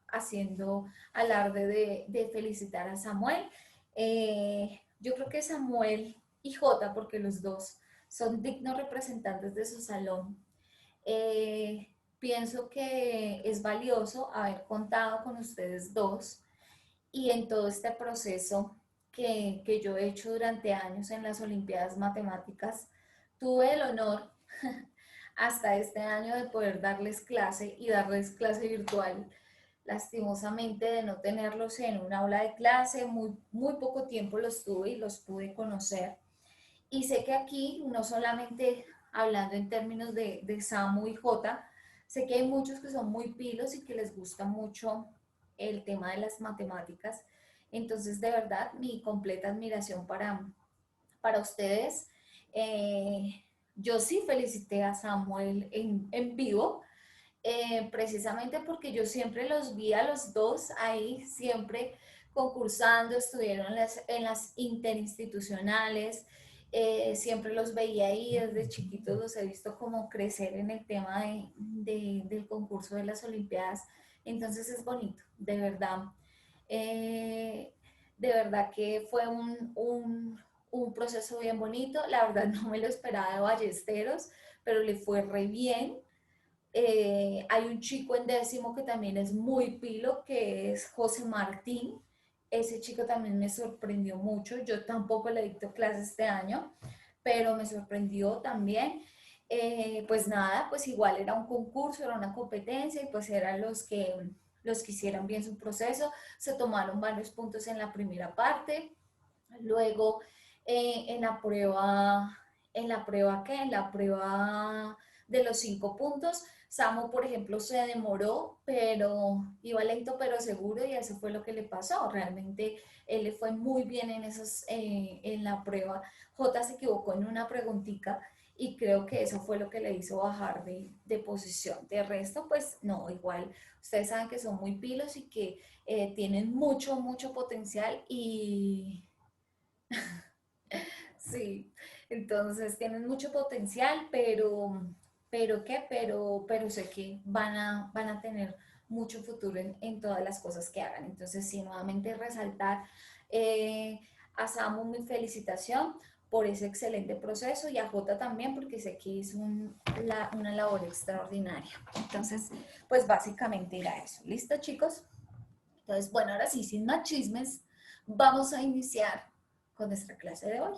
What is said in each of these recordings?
haciendo alarde de felicitar a Samuel. Yo creo que Samuel y Jota, porque los dos son dignos representantes de su salón, pienso que es valioso haber contado con ustedes dos y en todo este proceso que yo he hecho durante años en las Olimpiadas Matemáticas, tuve el honor hasta este año de poder darles clase y darles clase virtual. Lastimosamente de no tenerlos en un aula de clase, muy poco tiempo los tuve y los pude conocer. Y sé que aquí, no solamente hablando en términos de Samu y Jota, sé que hay muchos que son muy pilos y que les gusta mucho el tema de las matemáticas. Entonces, de verdad, mi completa admiración para ustedes. Yo sí felicité a Samuel en vivo, precisamente porque yo siempre los vi a los dos ahí, siempre concursando, estuvieron en las interinstitucionales, siempre los veía ahí, desde chiquitos los he visto como crecer en el tema del concurso de las Olimpiadas, entonces es bonito, eh, de verdad que fue un proceso bien bonito, la verdad no me lo esperaba de Ballesteros, pero le fue re bien. Hay un chico en décimo que también es muy pilo, que es José Martín. Ese chico también me sorprendió mucho. Yo tampoco le dicto clases este año, pero me sorprendió también. Pues nada, pues igual era un concurso, era una competencia y pues eran los que hicieron bien su proceso. Se tomaron varios puntos en la primera parte. Luego, ¿en la prueba qué? En la prueba de los 5 puntos, Samu, por ejemplo, se demoró, pero iba lento pero seguro y eso fue lo que le pasó. Realmente él le fue muy bien en la prueba. J se equivocó en una preguntita y creo que eso fue lo que le hizo bajar de posición. De resto, pues no, igual ustedes saben que son muy pilos y que tienen mucho potencial y sí, entonces tienen mucho potencial, pero ¿qué? Pero sé que van a tener mucho futuro en todas las cosas que hagan. Entonces, sí, nuevamente resaltar eh, a Samu mi felicitación por ese excelente proceso y a Jota también porque sé que hizo una labor extraordinaria. Entonces, pues básicamente era eso. ¿Listo, chicos? Entonces, bueno, ahora sí, sin más chismes, vamos a iniciar con nuestra clase de hoy.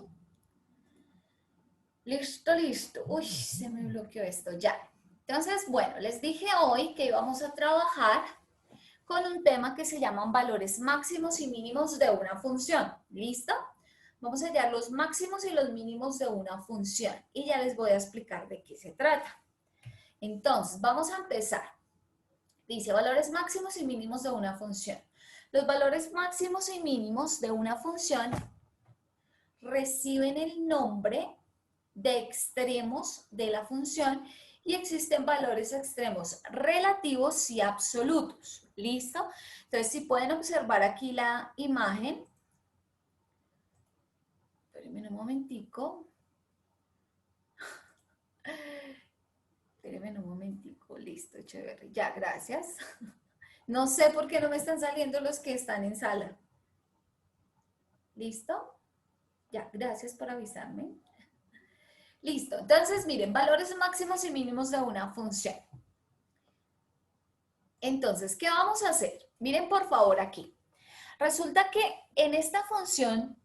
Listo, listo. Uy, se me bloqueó esto ya. Entonces, bueno, les dije hoy que íbamos a trabajar con un tema que se llaman valores máximos y mínimos de una función. ¿Listo? Vamos a hallar los máximos y los mínimos de una función y ya les voy a explicar de qué se trata. Entonces, vamos a empezar. Dice valores máximos y mínimos de una función. Los valores máximos y mínimos de una función reciben el nombre de extremos de la función y existen valores extremos relativos y absolutos. ¿Listo? Entonces, si pueden observar aquí la imagen, espérenme un momentico. Espérenme un momentico, listo, chévere. Ya, gracias. No sé por qué no me están saliendo los que están en sala. ¿Listo? Ya, gracias por avisarme. Listo, entonces miren, valores máximos y mínimos de una función. Entonces, ¿qué vamos a hacer? Miren por favor aquí. Resulta que en esta función,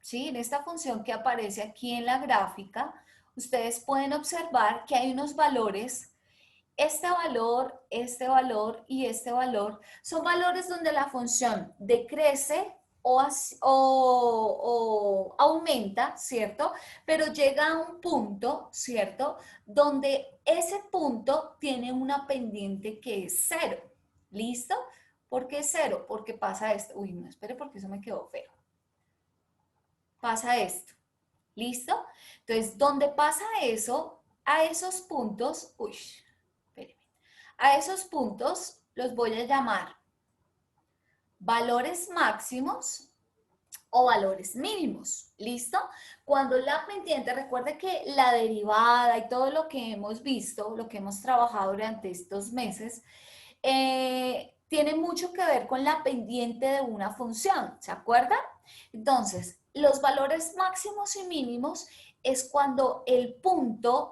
¿sí? En esta función que aparece aquí en la gráfica, ustedes pueden observar que hay unos valores, este valor y este valor, son valores donde la función decrece o aumenta, ¿cierto? Pero llega a un punto, ¿cierto? Donde ese punto tiene una pendiente que es cero. ¿Listo? ¿Por qué cero? Porque pasa esto. Uy, no, espere porque eso me quedó feo. Pasa esto. ¿Listo? Entonces, donde pasa eso, a esos puntos, uy, espéreme, a esos puntos los voy a llamar valores máximos o valores mínimos. ¿Listo? Cuando la pendiente, recuerde que la derivada y todo lo que hemos visto, lo que hemos trabajado durante estos meses, tiene mucho que ver con la pendiente de una función, ¿se acuerdan? Entonces, los valores máximos y mínimos es cuando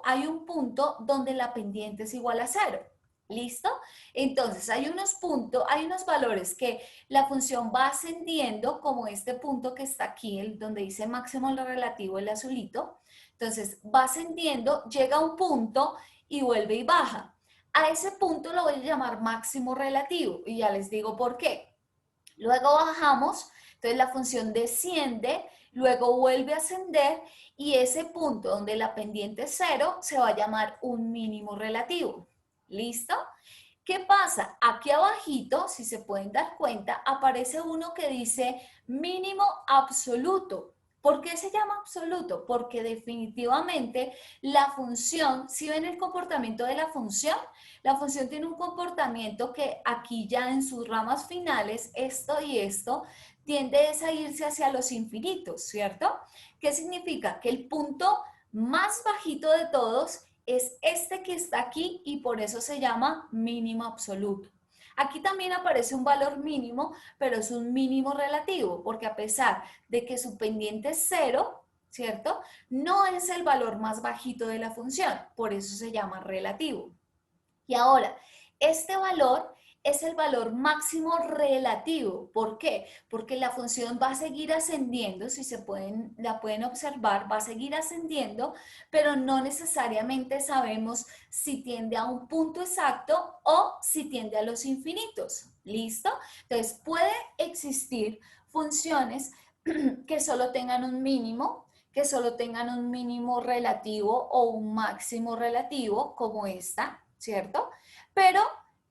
hay un punto donde la pendiente es igual a cero. ¿Listo? Entonces, hay unos valores que la función va ascendiendo, como este punto que está aquí, donde dice máximo lo relativo, el azulito. Entonces, va ascendiendo, llega a un punto y vuelve y baja. A ese punto lo voy a llamar máximo relativo y ya les digo por qué. Luego bajamos, entonces la función desciende, luego vuelve a ascender y ese punto donde la pendiente es cero se va a llamar un mínimo relativo. ¿Listo? ¿Qué pasa? Aquí abajito, si se pueden dar cuenta, aparece uno que dice mínimo absoluto. ¿Por qué se llama absoluto? Porque definitivamente la función, si ven el comportamiento de la función tiene un comportamiento que aquí ya en sus ramas finales, esto y esto, tiende a irse hacia los infinitos, ¿cierto? ¿Qué significa? Que el punto más bajito de todos es este que está aquí y por eso se llama mínimo absoluto. Aquí también aparece un valor mínimo, pero es un mínimo relativo, porque a pesar de que su pendiente es cero, ¿cierto? No es el valor más bajito de la función, por eso se llama relativo. Y ahora, este valor es el valor máximo relativo. ¿Por qué? Porque la función va a seguir ascendiendo, si la pueden observar, va a seguir ascendiendo, pero no necesariamente sabemos si tiende a un punto exacto o si tiende a los infinitos. ¿Listo? Entonces, puede existir funciones que solo tengan un mínimo, que solo tengan un mínimo relativo o un máximo relativo, como esta, ¿cierto? Pero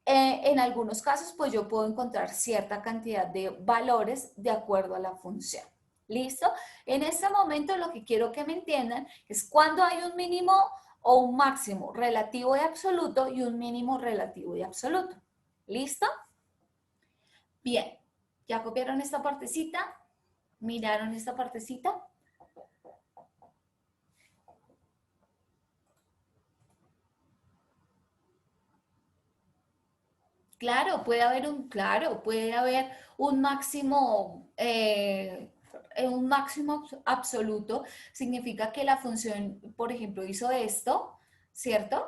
en algunos casos, pues yo puedo encontrar cierta cantidad de valores de acuerdo a la función. ¿Listo? En este momento lo que quiero que me entiendan es cuando hay un mínimo o un máximo relativo y absoluto y un mínimo relativo y absoluto. ¿Listo? Bien, ¿ya copiaron esta partecita? ¿Miraron esta partecita? Claro, puede haber un máximo absoluto. Significa que la función, por ejemplo, hizo esto, ¿cierto?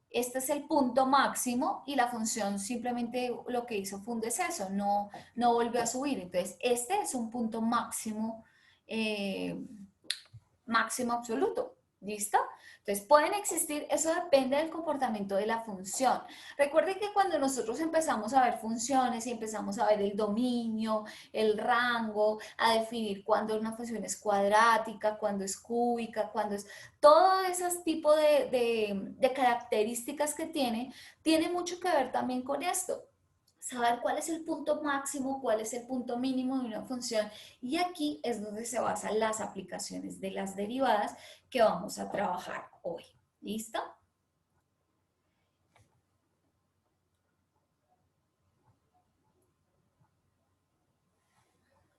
Este es el punto máximo y la función simplemente lo que hizo fue un deceso, no volvió a subir. Entonces, este es un punto máximo, eh, máximo absoluto. ¿Listo? Entonces, pueden existir, eso depende del comportamiento de la función. Recuerden que cuando nosotros empezamos a ver funciones y empezamos a ver el dominio, el rango, a definir cuándo una función es cuadrática, cuándo es cúbica, cuándo es... Todo ese tipo de características que tiene mucho que ver también con esto, saber cuál es el punto máximo, cuál es el punto mínimo de una función. Y aquí es donde se basan las aplicaciones de las derivadas que vamos a trabajar hoy. ¿Listo?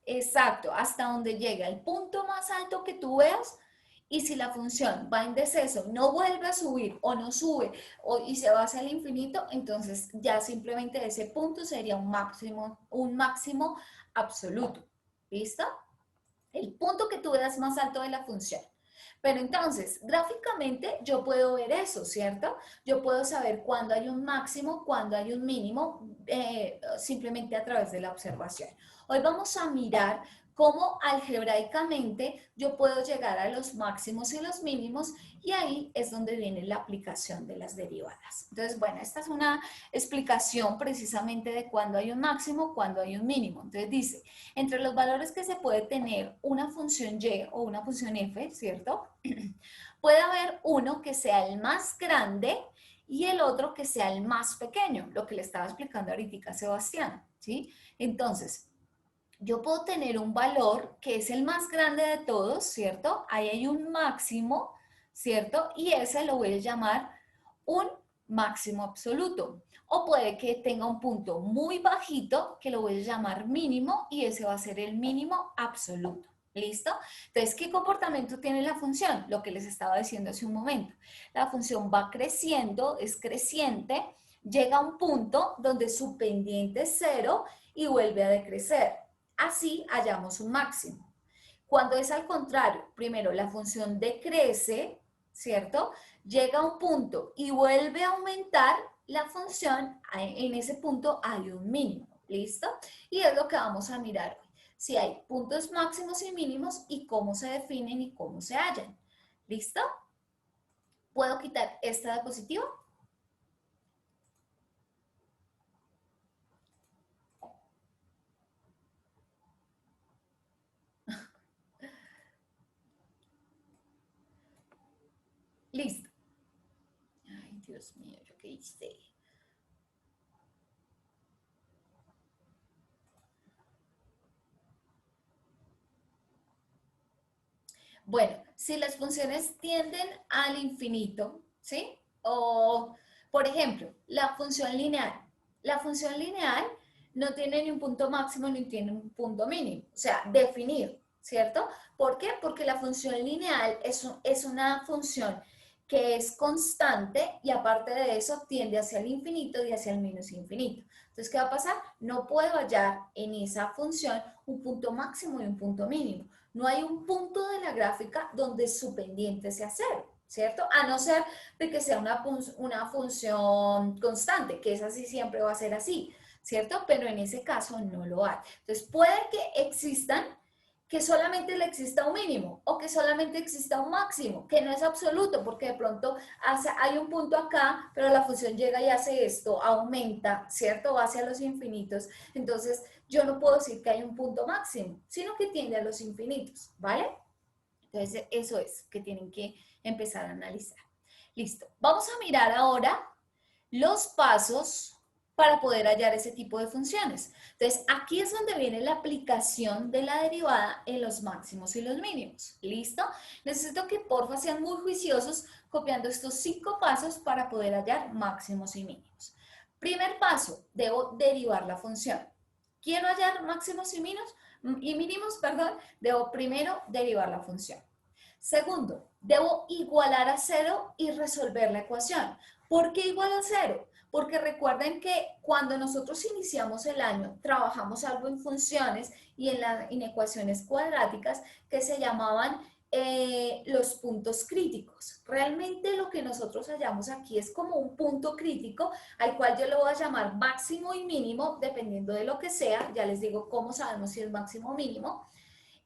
Exacto, hasta donde llega el punto más alto que tú veas. Y si la función va en deceso, no vuelve a subir o no sube y se va hacia el infinito, entonces ya simplemente ese punto sería un máximo absoluto. ¿Listo? El punto que tú veas más alto de la función. Pero entonces, gráficamente yo puedo ver eso, ¿cierto? Yo puedo saber cuándo hay un máximo, cuándo hay un mínimo, simplemente a través de la observación. Hoy vamos a mirar cómo algebraicamente yo puedo llegar a los máximos y los mínimos y ahí es donde viene la aplicación de las derivadas. Entonces, bueno, esta es una explicación precisamente de cuándo hay un máximo, cuándo hay un mínimo. Entonces dice, entre los valores que se puede tener una función y o una función f, ¿cierto? Puede haber uno que sea el más grande y el otro que sea el más pequeño, lo que le estaba explicando ahorita a Sebastián, ¿sí? Entonces, yo puedo tener un valor que es el más grande de todos, ¿cierto? Ahí hay un máximo, ¿cierto? Y ese lo voy a llamar un máximo absoluto. O puede que tenga un punto muy bajito que lo voy a llamar mínimo y ese va a ser el mínimo absoluto. ¿Listo? Entonces, ¿qué comportamiento tiene la función? Lo que les estaba diciendo hace un momento. La función va creciendo, es creciente, llega a un punto donde su pendiente es cero y vuelve a decrecer. Así hallamos un máximo. Cuando es al contrario, primero la función decrece, ¿cierto? Llega a un punto y vuelve a aumentar la función, en ese punto hay un mínimo, ¿listo? Y es lo que vamos a mirar hoy. Si hay puntos máximos y mínimos y cómo se definen y cómo se hallan. ¿Listo? ¿Puedo quitar esta diapositiva? Listo. Ay, Dios mío, ¿yo qué hice? Bueno, si las funciones tienden al infinito, ¿sí? O, por ejemplo, la función lineal. La función lineal no tiene ni un punto máximo ni tiene un punto mínimo, o sea, definido, ¿cierto? ¿Por qué? Porque la función lineal es una función que es constante y aparte de eso tiende hacia el infinito y hacia el menos infinito. Entonces, ¿qué va a pasar? No puedo hallar en esa función un punto máximo y un punto mínimo. No hay un punto de la gráfica donde su pendiente sea cero, ¿cierto? A no ser de que sea una función constante, que es así, siempre va a ser así, ¿cierto? Pero en ese caso no lo hay. Entonces puede que existan, que solamente le exista un mínimo o que solamente exista un máximo, que no es absoluto, porque de pronto hay un punto acá, pero la función llega y hace esto, aumenta, ¿cierto? Va hacia los infinitos. Entonces, yo no puedo decir que hay un punto máximo, sino que tiende a los infinitos, ¿vale? Entonces, eso es que tienen que empezar a analizar. Listo. Vamos a mirar ahora los pasos para poder hallar ese tipo de funciones. Entonces, aquí es donde viene la aplicación de la derivada en los máximos y los mínimos. ¿Listo? Necesito que porfa sean muy juiciosos copiando estos 5 pasos para poder hallar máximos y mínimos. Primer paso, debo derivar la función. Quiero hallar máximos y mínimos, perdón, debo primero derivar la función. Segundo, debo igualar a cero y resolver la ecuación. ¿Por qué igual a cero? Porque recuerden que cuando nosotros iniciamos el año, trabajamos algo en funciones y en ecuaciones cuadráticas que se llamaban los puntos críticos. Realmente lo que nosotros hallamos aquí es como un punto crítico al cual yo le voy a llamar máximo y mínimo, dependiendo de lo que sea. Ya les digo cómo sabemos si es máximo o mínimo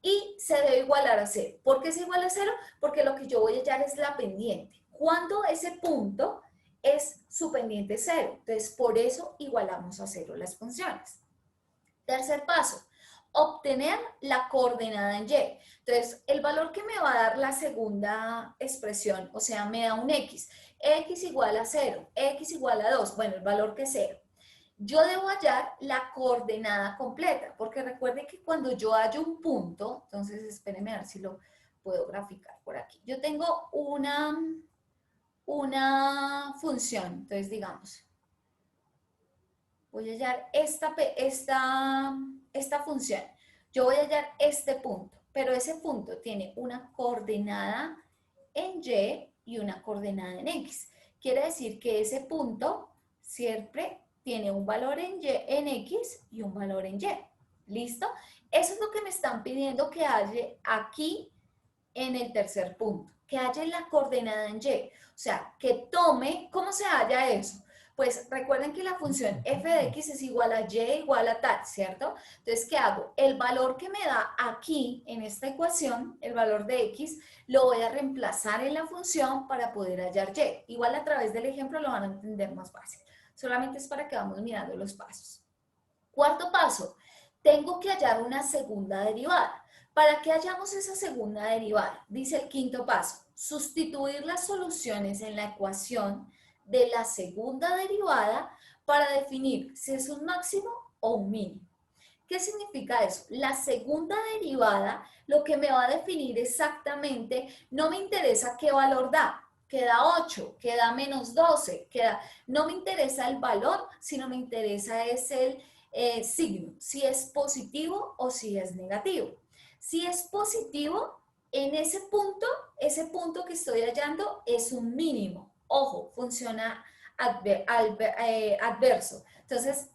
y se debe igualar a cero. ¿Por qué se iguala a cero? Porque lo que yo voy a hallar es la pendiente. Cuando ese punto es su pendiente cero. Entonces, por eso igualamos a cero las funciones. Tercer paso, obtener la coordenada en y. Entonces, el valor que me va a dar la segunda expresión, o sea, me da un x igual a 0, x igual a 2, bueno, el valor que sea. Yo debo hallar la coordenada completa, porque recuerden que cuando yo hallo un punto, entonces espérenme a ver si lo puedo graficar por aquí. Yo tengo una función, entonces digamos, voy a hallar esta función. Yo voy a hallar este punto, pero ese punto tiene una coordenada en y una coordenada en x. Quiere decir que ese punto siempre tiene un valor en x y un valor en y. ¿Listo? Eso es lo que me están pidiendo que haya aquí en el tercer punto, que haya la coordenada en y. O sea, que tome, ¿cómo se halla eso? Pues recuerden que la función f de x es igual a y igual a tal, ¿cierto? Entonces, ¿qué hago? El valor que me da aquí en esta ecuación, el valor de x, lo voy a reemplazar en la función para poder hallar y. Igual a través del ejemplo lo van a entender más fácil. Solamente es para que vamos mirando los pasos. Cuarto paso, tengo que hallar una segunda derivada. Para que hallamos esa segunda derivada, dice el quinto paso, sustituir las soluciones en la ecuación de la segunda derivada para definir si es un máximo o un mínimo. ¿Qué significa eso? La segunda derivada lo que me va a definir exactamente, no me interesa qué valor da, queda 8, queda menos 12, no me interesa el valor, sino me interesa es el signo, si es positivo o si es negativo. Si es positivo, en ese punto que estoy hallando es un mínimo. Ojo, funciona adverso. Entonces,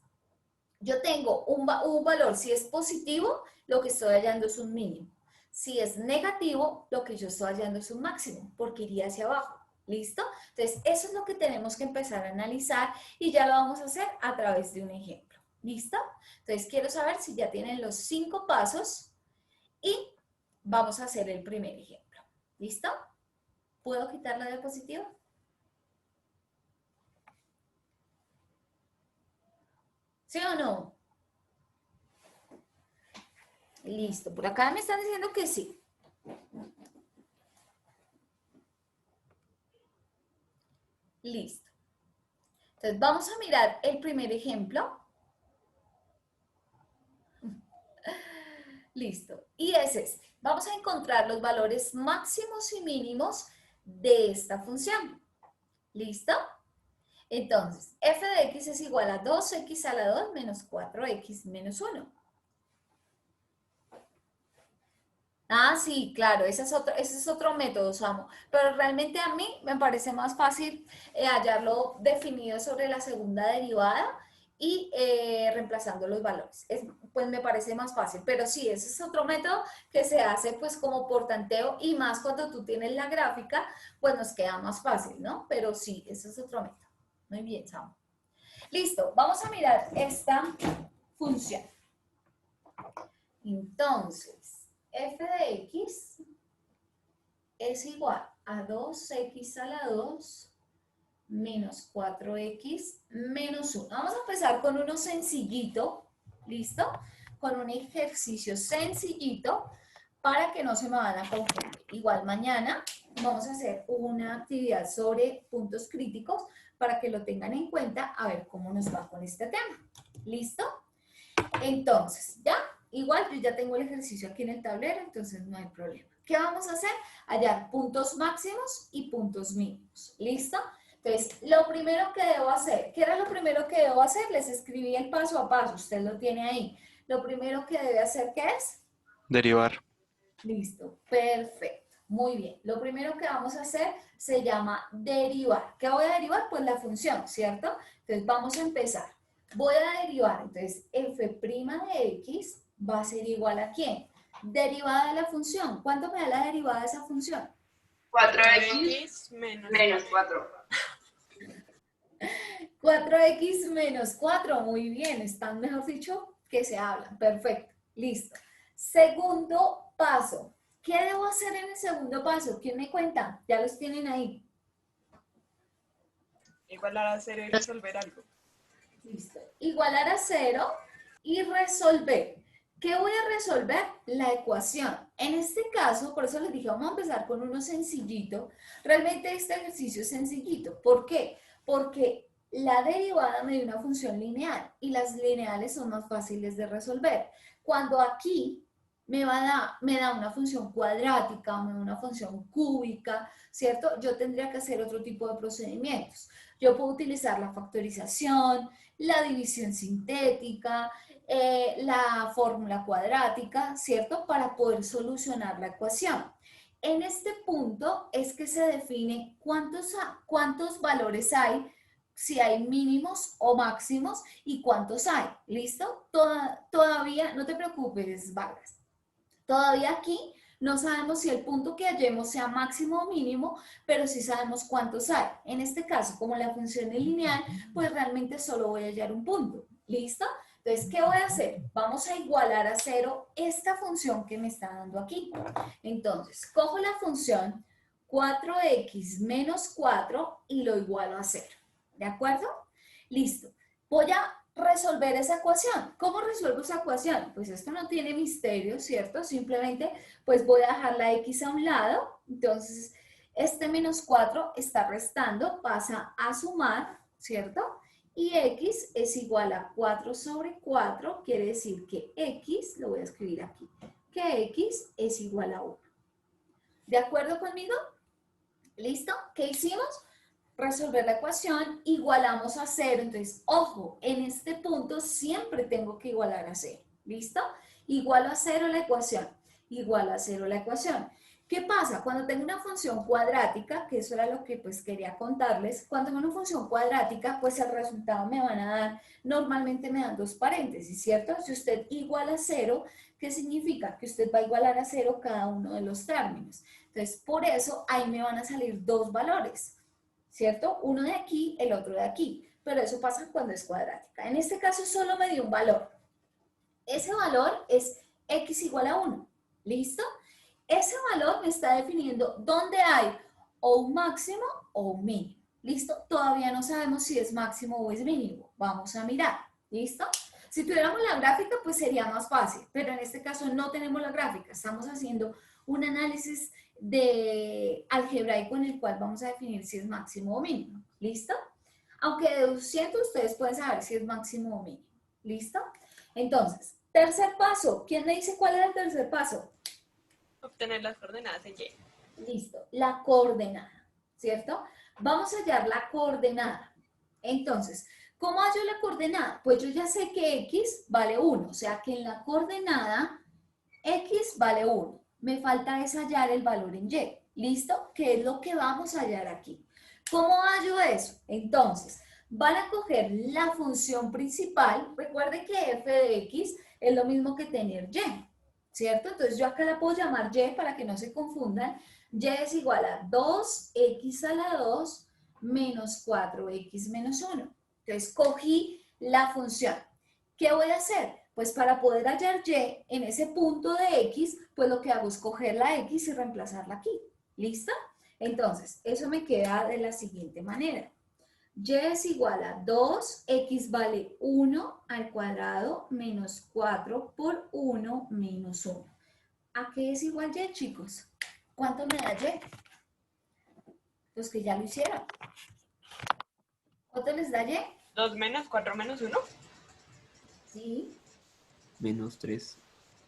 yo tengo un valor, si es positivo, lo que estoy hallando es un mínimo. Si es negativo, lo que yo estoy hallando es un máximo, porque iría hacia abajo. ¿Listo? Entonces, eso es lo que tenemos que empezar a analizar y ya lo vamos a hacer a través de un ejemplo. ¿Listo? Entonces, quiero saber si ya tienen los 5 pasos y vamos a hacer el primer ejemplo. ¿Listo? ¿Puedo quitar la diapositiva? ¿Sí o no? Listo. Por acá me están diciendo que sí. Listo. Entonces, vamos a mirar el primer ejemplo. Listo. Y es este. Vamos a encontrar los valores máximos y mínimos de esta función. ¿Listo? Entonces, f de x es igual a 2x a la 2 menos 4x menos 1. Ah, sí, claro, ese es otro método, Samu. Pero realmente a mí me parece más fácil hallarlo definido sobre la segunda derivada y reemplazando los valores. Pues me parece más fácil. Pero sí, ese es otro método que se hace pues como por tanteo y más cuando tú tienes la gráfica, pues nos queda más fácil, ¿no? Pero sí, ese es otro método. Muy bien, Samu. Listo, vamos a mirar esta función. Entonces, f de x es igual a 2x a la 2 menos 4x menos 1. Vamos a empezar con uno sencillito, ¿listo? Con un ejercicio sencillito para que no se me van a confundir. Igual mañana vamos a hacer una actividad sobre puntos críticos para que lo tengan en cuenta a ver cómo nos va con este tema. ¿Listo? Entonces, ya, igual yo ya tengo el ejercicio aquí en el tablero, entonces no hay problema. ¿Qué vamos a hacer? Hallar puntos máximos y puntos mínimos. ¿Listo? Entonces, lo primero que debo hacer, ¿qué era lo primero que debo hacer? Les escribí el paso a paso, usted lo tiene ahí. Lo primero que debe hacer, ¿qué es? Derivar. Listo, perfecto. Muy bien. Lo primero que vamos a hacer se llama derivar. ¿Qué voy a derivar? Pues la función, ¿cierto? Entonces vamos a empezar. Voy a derivar, entonces f' de x va a ser igual a ¿quién? Derivada de la función. ¿Cuánto me da la derivada de esa función? 4x menos 4. 4x menos 4. Muy bien, están mejor dicho que se hablan. Perfecto, listo. Segundo paso. ¿Qué debo hacer en el segundo paso? ¿Quién me cuenta? Ya los tienen ahí. Igualar a 0 y resolver algo. Listo. Igualar a 0 y resolver. ¿Qué voy a resolver? La ecuación. En este caso, por eso les dije, vamos a empezar con uno sencillito. Realmente este ejercicio es sencillito. ¿Por qué? Porque la derivada me dio una función lineal y las lineales son más fáciles de resolver. Cuando aquí me da una función cuadrática, me da una función cúbica, ¿cierto? Yo tendría que hacer otro tipo de procedimientos. Yo puedo utilizar la factorización, la división sintética, la fórmula cuadrática, ¿cierto? Para poder solucionar la ecuación. En este punto es que se define cuántos valores hay, si hay mínimos o máximos y cuántos hay. ¿Listo? Todavía, no te preocupes, Vargas. Todavía aquí no sabemos si el punto que hallemos sea máximo o mínimo, pero sí sabemos cuántos hay. En este caso, como la función es lineal, pues realmente solo voy a hallar un punto. ¿Listo? Entonces, ¿qué voy a hacer? Vamos a igualar a 0 esta función que me está dando aquí. Entonces, cojo la función 4x menos 4 y lo igualo a 0. ¿De acuerdo? Listo. Voy a resolver esa ecuación. ¿Cómo resuelvo esa ecuación? Pues esto no tiene misterio, ¿cierto? Simplemente pues voy a dejar la x a un lado. Entonces, este menos 4 está restando, pasa a sumar, ¿cierto? Y x es igual a 4 sobre 4, quiere decir que x, lo voy a escribir aquí, que x es igual a 1. ¿De acuerdo conmigo? ¿Listo? ¿Qué hicimos? Resolver la ecuación, igualamos a 0. Entonces, ojo, en este punto siempre tengo que igualar a 0. ¿Listo? Igualo a 0 la ecuación. Igualo a 0 la ecuación. ¿Qué pasa? Cuando tengo una función cuadrática, que eso era lo que pues quería contarles, cuando tengo una función cuadrática, pues el resultado me van a dar, normalmente me dan dos paréntesis, ¿cierto? Si usted iguala a 0, ¿qué significa? Que usted va a igualar a 0 cada uno de los términos. Entonces, por eso ahí me van a salir dos valores, ¿cierto? Uno de aquí, el otro de aquí, pero eso pasa cuando es cuadrática. En este caso solo me dio un valor. Ese valor es x igual a 1, ¿listo? Ese valor me está definiendo dónde hay o un máximo o un mínimo. ¿Listo? Todavía no sabemos si es máximo o es mínimo. Vamos a mirar. ¿Listo? Si tuviéramos la gráfica, pues sería más fácil. Pero en este caso no tenemos la gráfica. Estamos haciendo un análisis de algebraico en el cual vamos a definir si es máximo o mínimo. ¿Listo? Aunque deduciendo ustedes pueden saber si es máximo o mínimo. ¿Listo? Entonces, tercer paso. ¿Quién me dice cuál es el tercer paso? Obtener las coordenadas en Y. Listo, la coordenada, ¿cierto? Vamos a hallar la coordenada. Entonces, ¿cómo hallo la coordenada? Pues yo ya sé que x vale 1, o sea que en la coordenada x vale 1. Me falta es hallar el valor en y, ¿listo? Que es lo que vamos a hallar aquí. ¿Cómo hallo eso? Entonces, van a coger la función principal. Recuerden que f de x es lo mismo que tener y, ¿cierto? Entonces yo acá la puedo llamar y para que no se confundan. Y es igual a 2x a la 2 menos 4x menos 1. Entonces cogí la función. ¿Qué voy a hacer? Pues para poder hallar y en ese punto de x, pues lo que hago es coger la x y reemplazarla aquí. ¿Listo? Entonces, eso me queda de la siguiente manera. Y es igual a 2, x vale 1 al cuadrado menos 4 por 1 menos 1. ¿A qué es igual y, chicos? ¿Cuánto me da y? Los que ya lo hicieron. ¿Cuánto les da y? 2 menos 4 menos 1. Sí. Menos 3.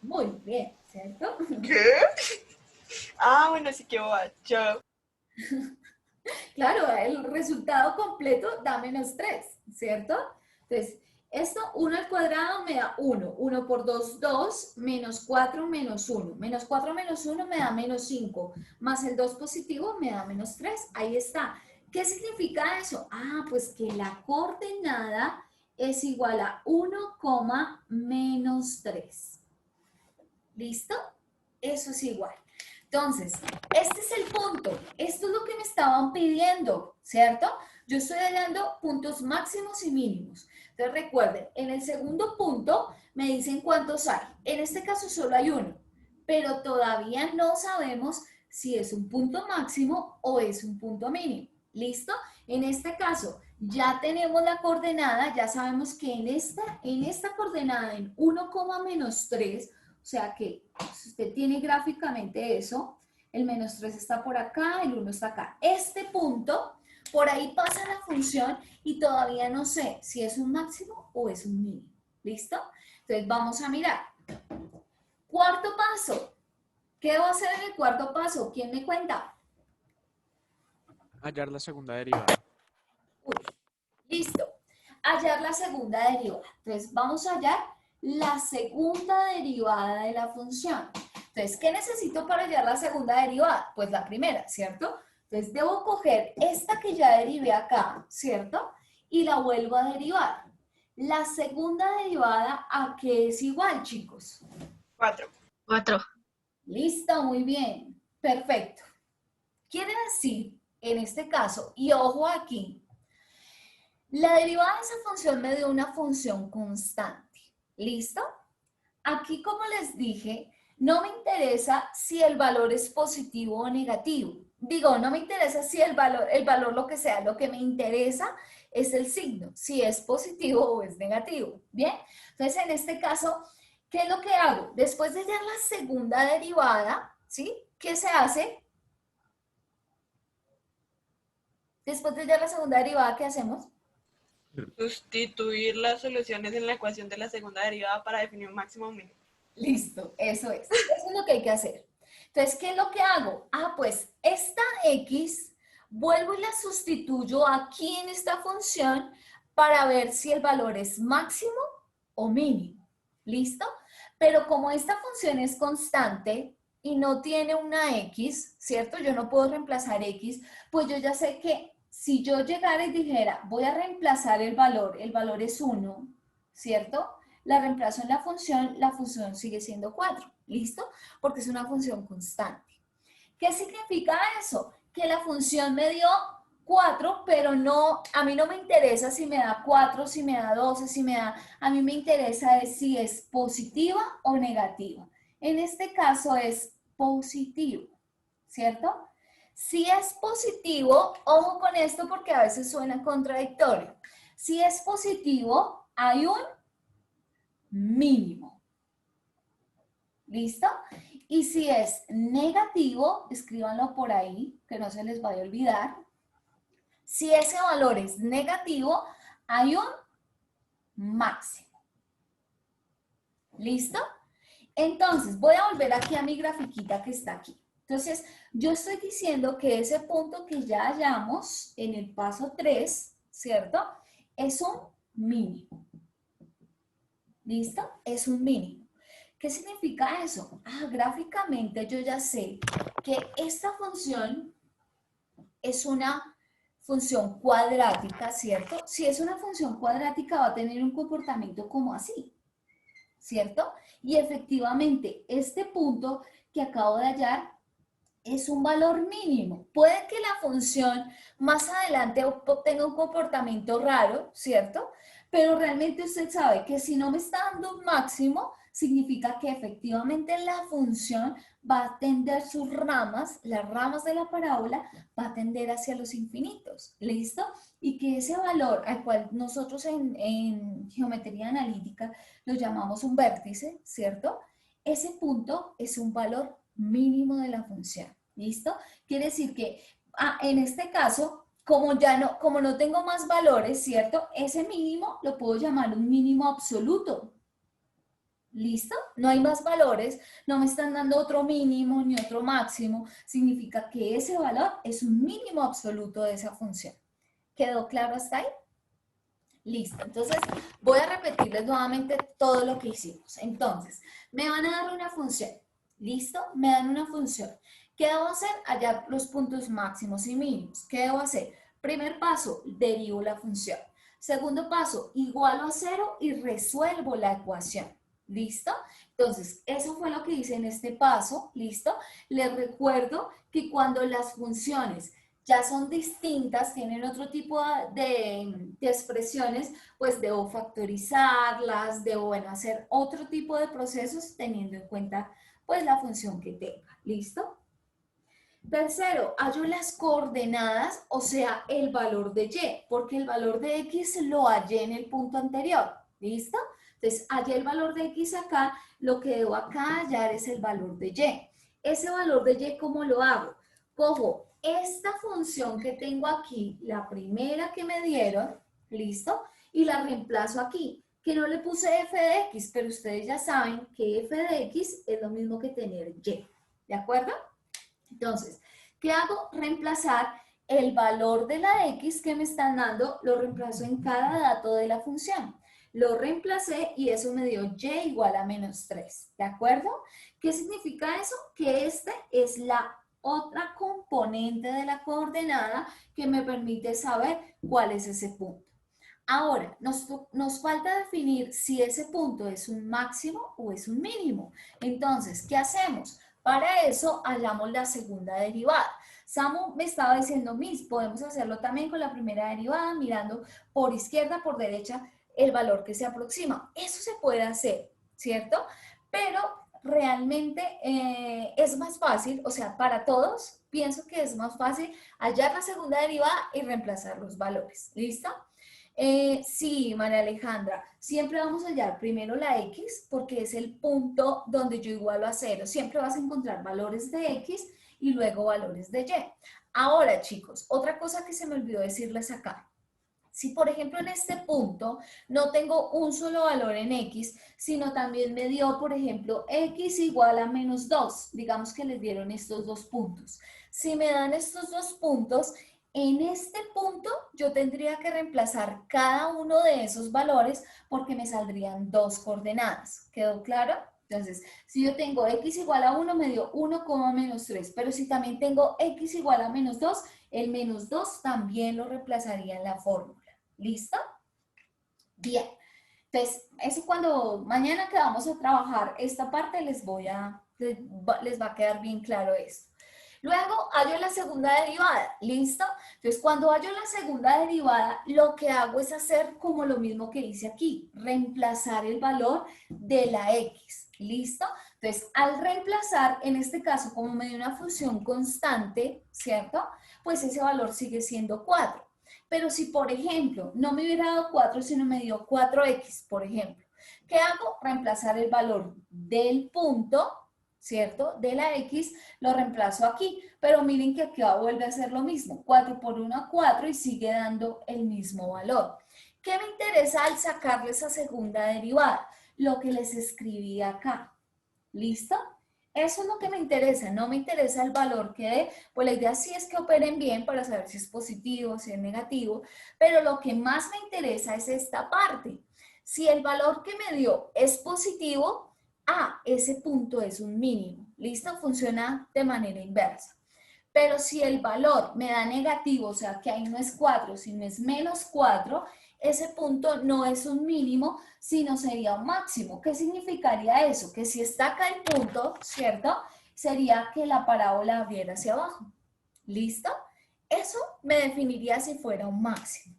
Muy bien, ¿cierto? ¿Qué? Ah, bueno, sí que va. Chao. Claro, el resultado completo da menos 3, ¿cierto? Entonces, esto 1 al cuadrado me da 1. 1 por 2, 2. Menos 4 menos 1. Menos 4 menos 1 me da menos 5. Más el 2 positivo me da menos 3. Ahí está. ¿Qué significa eso? Ah, pues que la coordenada es igual a 1, menos 3. ¿Listo? Eso es igual. Entonces, este es el punto. Esto es lo que me estaban pidiendo, ¿cierto? Yo estoy hallando puntos máximos y mínimos. Entonces, recuerden, en el segundo punto me dicen cuántos hay. En este caso solo hay uno, pero todavía no sabemos si es un punto máximo o es un punto mínimo. ¿Listo? En este caso, ya tenemos la coordenada, ya sabemos que en esta coordenada, en 1, menos 3, o sea que si usted tiene gráficamente eso, el menos 3 está por acá, el 1 está acá. Este punto, por ahí pasa la función y todavía no sé si es un máximo o es un mínimo. ¿Listo? Entonces vamos a mirar. Cuarto paso. ¿Qué debo hacer en el cuarto paso? ¿Quién me cuenta? Hallar la segunda derivada. Uy, listo. Hallar la segunda derivada. Entonces vamos a hallar la segunda derivada de la función. Entonces, ¿qué necesito para hallar la segunda derivada? Pues la primera, ¿cierto? Entonces, debo coger esta que ya derivé acá, ¿cierto? Y la vuelvo a derivar. La segunda derivada, ¿a qué es igual, chicos? 4. 4. Listo, muy bien. Perfecto. Quiere decir, en este caso, y ojo aquí, la derivada de esa función me dio una función constante. ¿Listo? Aquí, como les dije, no me interesa si el valor es positivo o negativo. Digo, no me interesa si el valor lo que sea. Lo que me interesa es el signo, si es positivo o es negativo. ¿Bien? Entonces, en este caso, ¿qué es lo que hago? Después de hallar la segunda derivada, ¿sí? ¿Qué se hace? Después de hallar la segunda derivada, ¿qué hacemos? Sustituir las soluciones en la ecuación de la segunda derivada para definir un máximo o mínimo. Listo, eso es. Eso es lo que hay que hacer. Entonces, ¿qué es lo que hago? Ah, pues esta X, vuelvo y la sustituyo aquí en esta función para ver si el valor es máximo o mínimo. ¿Listo? Pero como esta función es constante y no tiene una X, ¿cierto? Yo no puedo reemplazar X, pues yo ya sé que si yo llegara y dijera, voy a reemplazar el valor es 1, ¿cierto? La reemplazo en la función sigue siendo 4, ¿listo? Porque es una función constante. ¿Qué significa eso? Que la función me dio 4, pero no, a mí no me interesa si me da 4, si me da 12, si me da, a mí me interesa es si es positiva o negativa. En este caso es positivo, ¿cierto? Si es positivo, ojo con esto porque a veces suena contradictorio. Si es positivo, hay un mínimo. ¿Listo? Y si es negativo, escríbanlo por ahí, que no se les vaya a olvidar. Si ese valor es negativo, hay un máximo. ¿Listo? Entonces, voy a volver aquí a mi grafiquita que está aquí. Entonces, yo estoy diciendo que ese punto que ya hallamos en el paso 3, ¿cierto? Es un mínimo. ¿Listo? Es un mínimo. ¿Qué significa eso? Gráficamente yo ya sé que esta función es una función cuadrática, ¿cierto? Si es una función cuadrática va a tener un comportamiento como así, ¿cierto? Y efectivamente este punto que acabo de hallar es un valor mínimo. Puede que la función más adelante obtenga un comportamiento raro, ¿cierto? Pero realmente usted sabe que si no me está dando un máximo, significa que efectivamente la función va a tender sus ramas, las ramas de la parábola, va a tender hacia los infinitos, ¿listo? Y que ese valor al cual nosotros en geometría analítica lo llamamos un vértice, ¿cierto? Ese punto es un valor mínimo de la función, ¿listo? Quiere decir que en este caso, como no tengo más valores, ¿cierto? Ese mínimo lo puedo llamar un mínimo absoluto. ¿Listo? No hay más valores, no me están dando otro mínimo ni otro máximo. Significa que ese valor es un mínimo absoluto de esa función. ¿Quedó claro hasta ahí? Listo. Entonces, voy a repetirles nuevamente todo lo que hicimos. Entonces, me van a dar una función. ¿Listo? Me dan una función. ¿Qué debo hacer? Hallar los puntos máximos y mínimos. ¿Qué debo hacer? Primer paso, derivo la función. Segundo paso, igualo a 0 y resuelvo la ecuación. ¿Listo? Entonces, eso fue lo que hice en este paso. ¿Listo? Les recuerdo que cuando las funciones ya son distintas, tienen otro tipo de expresiones, pues debo factorizarlas, debo, bueno, hacer otro tipo de procesos teniendo en cuenta, pues, la función que tenga. ¿Listo? Tercero, hallo las coordenadas, o sea, el valor de y, porque el valor de x lo hallé en el punto anterior. ¿Listo? Entonces, hallé el valor de x acá, lo que debo acá hallar es el valor de y. Ese valor de y, ¿cómo lo hago? Cojo esta función que tengo aquí, la primera que me dieron, ¿listo? Y la reemplazo aquí, que no le puse f de x, pero ustedes ya saben que f de x es lo mismo que tener y, ¿de acuerdo? Entonces, ¿qué hago? Reemplazar el valor de la x que me están dando, lo reemplazo en cada dato de la función. Lo reemplacé y eso me dio y igual a menos 3, ¿de acuerdo? ¿Qué significa eso? Que esta es la otra componente de la coordenada que me permite saber cuál es ese punto. Ahora, nos falta definir si ese punto es un máximo o es un mínimo. Entonces, ¿qué hacemos? Para eso, hallamos la segunda derivada. Samu me estaba diciendo, Miss, podemos hacerlo también con la primera derivada, mirando por izquierda, por derecha, el valor que se aproxima. Eso se puede hacer, ¿cierto? Pero realmente es más fácil, o sea, para todos, pienso que es más fácil hallar la segunda derivada y reemplazar los valores. ¿Listo? Sí, María Alejandra, siempre vamos a hallar primero la X porque es el punto donde yo igualo a 0. Siempre vas a encontrar valores de X y luego valores de Y. Ahora, chicos, otra cosa que se me olvidó decirles acá. Si, por ejemplo, en este punto no tengo un solo valor en X, sino también me dio, por ejemplo, X igual a menos 2. Digamos que les dieron estos dos puntos. Si me dan estos dos puntos, en este punto yo tendría que reemplazar cada uno de esos valores porque me saldrían dos coordenadas. ¿Quedó claro? Entonces, si yo tengo x igual a 1, me dio 1, menos 3. Pero si también tengo x igual a menos 2, el menos 2 también lo reemplazaría en la fórmula. ¿Listo? Bien. Entonces, eso cuando mañana que vamos a trabajar esta parte les va a quedar bien claro esto. Luego hallo la segunda derivada, ¿listo? Entonces, cuando hallo la segunda derivada, lo que hago es hacer como lo mismo que hice aquí, reemplazar el valor de la x, ¿listo? Entonces, al reemplazar, en este caso, como me dio una función constante, ¿cierto? Pues ese valor sigue siendo 4. Pero si, por ejemplo, no me hubiera dado 4, sino me dio 4x, por ejemplo, ¿qué hago? Reemplazar el valor del punto, ¿cierto? De la x, lo reemplazo aquí, pero miren que aquí vuelve a ser lo mismo, 4 por 1, 4 y sigue dando el mismo valor. ¿Qué me interesa al sacarle esa segunda derivada? Lo que les escribí acá, ¿listo? Eso es lo que me interesa, no me interesa el valor que dé, pues la idea sí es que operen bien para saber si es positivo, si es negativo, pero lo que más me interesa es esta parte. Si el valor que me dio es positivo, ese punto es un mínimo, ¿listo? Funciona de manera inversa. Pero si el valor me da negativo, o sea que ahí no es 4, sino es menos 4, ese punto no es un mínimo, sino sería un máximo. ¿Qué significaría eso? Que si está acá el punto, ¿cierto? Sería que la parábola abriera hacia abajo. ¿Listo? Eso me definiría si fuera un máximo.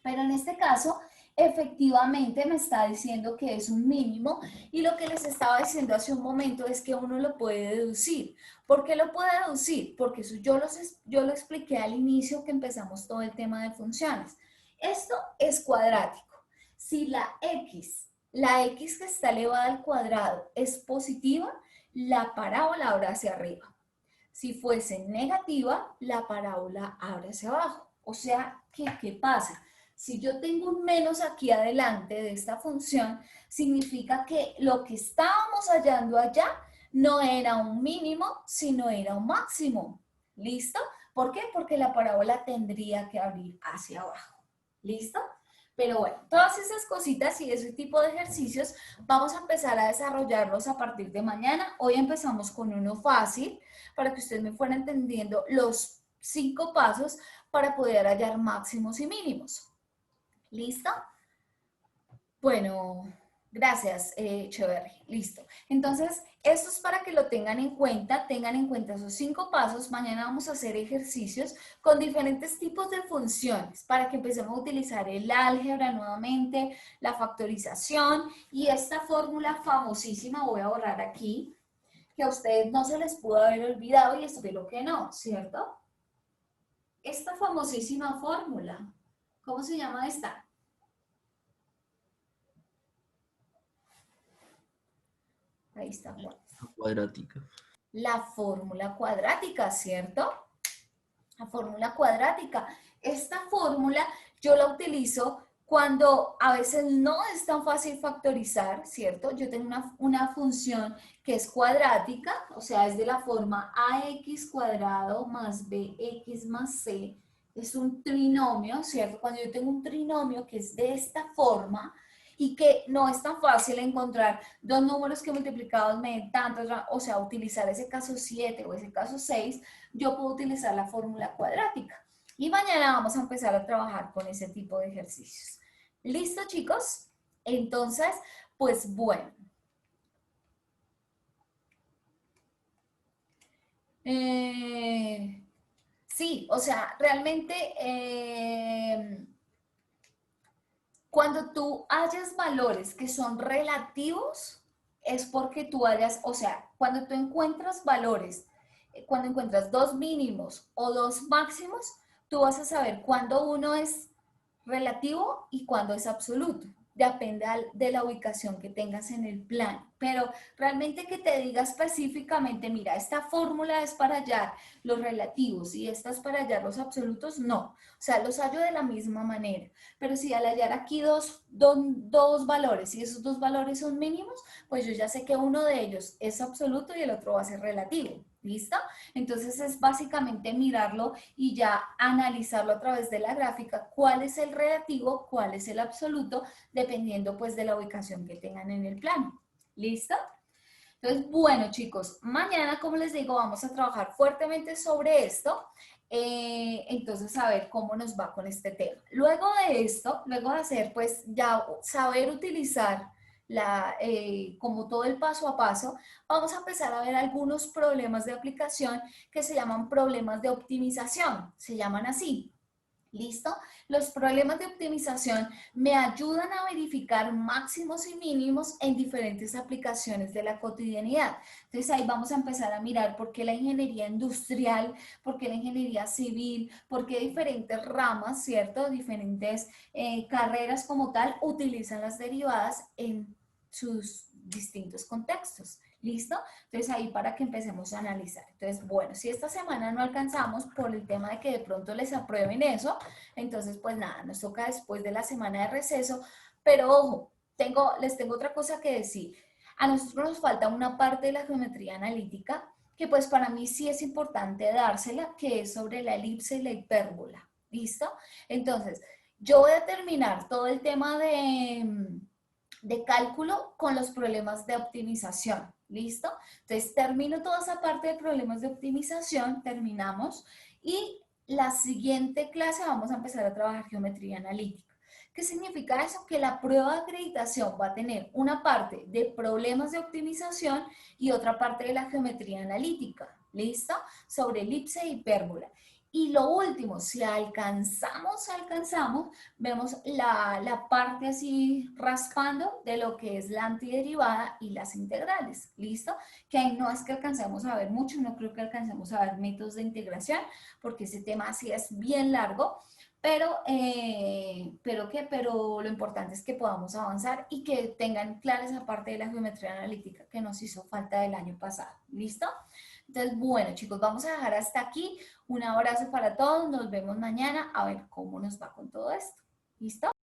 Pero en este caso, efectivamente me está diciendo que es un mínimo y lo que les estaba diciendo hace un momento es que uno lo puede deducir. ¿Por qué lo puede deducir? Porque eso yo lo expliqué al inicio que empezamos todo el tema de funciones. Esto es cuadrático. Si la x que está elevada al cuadrado es positiva, la parábola abre hacia arriba. Si fuese negativa, la parábola abre hacia abajo. O sea, ¿qué pasa? Si yo tengo un menos aquí adelante de esta función, significa que lo que estábamos hallando allá no era un mínimo, sino era un máximo. ¿Listo? ¿Por qué? Porque la parábola tendría que abrir hacia abajo. ¿Listo? Pero bueno, todas esas cositas y ese tipo de ejercicios vamos a empezar a desarrollarlos a partir de mañana. Hoy empezamos con uno fácil para que ustedes me fueran entendiendo los 5 pasos para poder hallar máximos y mínimos. ¿Listo? Bueno, gracias, Echeverry. Listo. Entonces, esto es para que lo tengan en cuenta esos 5 pasos. Mañana vamos a hacer ejercicios con diferentes tipos de funciones para que empecemos a utilizar el álgebra nuevamente, la factorización y esta fórmula famosísima, voy a borrar aquí, que a ustedes no se les pudo haber olvidado y espero que no, ¿cierto? Esta famosísima fórmula, ¿cómo se llama esta? Ahí está. Cuadrática. La fórmula cuadrática, ¿cierto? La fórmula cuadrática. Esta fórmula yo la utilizo cuando a veces no es tan fácil factorizar, ¿cierto? Yo tengo una función que es cuadrática, o sea, es de la forma ax cuadrado más bx más c. Es un trinomio, ¿cierto? Cuando yo tengo un trinomio que es de esta forma y que no es tan fácil encontrar dos números que multiplicados me den tantos, o sea, utilizar ese caso 7 o ese caso 6, yo puedo utilizar la fórmula cuadrática. Y mañana vamos a empezar a trabajar con ese tipo de ejercicios. ¿Listo, chicos? Entonces, pues bueno. Sí, o sea, realmente cuando tú hallas valores que son relativos, es porque tú hallas, o sea, cuando tú encuentras valores, cuando encuentras dos mínimos o dos máximos, tú vas a saber cuándo uno es relativo y cuándo es absoluto. Depende de la ubicación que tengas en el plan. Pero realmente que te diga específicamente, mira, esta fórmula es para hallar los relativos y esta es para hallar los absolutos, no. O sea, los hallo de la misma manera. Pero si al hallar aquí dos valores y esos dos valores son mínimos, pues yo ya sé que uno de ellos es absoluto y el otro va a ser relativo. ¿Listo? Entonces es básicamente mirarlo y ya analizarlo a través de la gráfica, cuál es el relativo, cuál es el absoluto, dependiendo pues de la ubicación que tengan en el plano. ¿Listo? Entonces, bueno, chicos, mañana, como les digo, vamos a trabajar fuertemente sobre esto. Entonces, a ver cómo nos va con este tema. Luego de esto, luego de hacer, pues, ya saber utilizar como todo el paso a paso, vamos a empezar a ver algunos problemas de aplicación que se llaman problemas de optimización, se llaman así. ¿Listo? Los problemas de optimización me ayudan a verificar máximos y mínimos en diferentes aplicaciones de la cotidianidad. Entonces ahí vamos a empezar a mirar por qué la ingeniería industrial, por qué la ingeniería civil, por qué diferentes ramas, ¿cierto? Diferentes carreras como tal utilizan las derivadas en sus distintos contextos. ¿Listo? Entonces ahí para que empecemos a analizar. Entonces, bueno, si esta semana no alcanzamos por el tema de que de pronto les aprueben eso, entonces pues nada, nos toca después de la semana de receso, pero ojo, les tengo otra cosa que decir. A nosotros nos falta una parte de la geometría analítica que pues para mí sí es importante dársela, que es sobre la elipse y la hipérbola. ¿Listo? Entonces, yo voy a terminar todo el tema de cálculo con los problemas de optimización. ¿Listo? Entonces termino toda esa parte de problemas de optimización, terminamos, y la siguiente clase vamos a empezar a trabajar geometría analítica. ¿Qué significa eso? Que la prueba de acreditación va a tener una parte de problemas de optimización y otra parte de la geometría analítica. ¿Listo? Sobre elipse e hipérbola. Y lo último, si alcanzamos, vemos la parte así raspando de lo que es la antiderivada y las integrales, ¿listo? Que ahí no es que alcancemos a ver mucho, no creo que alcancemos a ver métodos de integración, porque ese tema sí es bien largo, pero lo importante es que podamos avanzar y que tengan clara esa parte de la geometría analítica que nos hizo falta del año pasado, ¿listo? Entonces, bueno, chicos, vamos a dejar hasta aquí. Un abrazo para todos, nos vemos mañana a ver cómo nos va con todo esto. ¿Listo?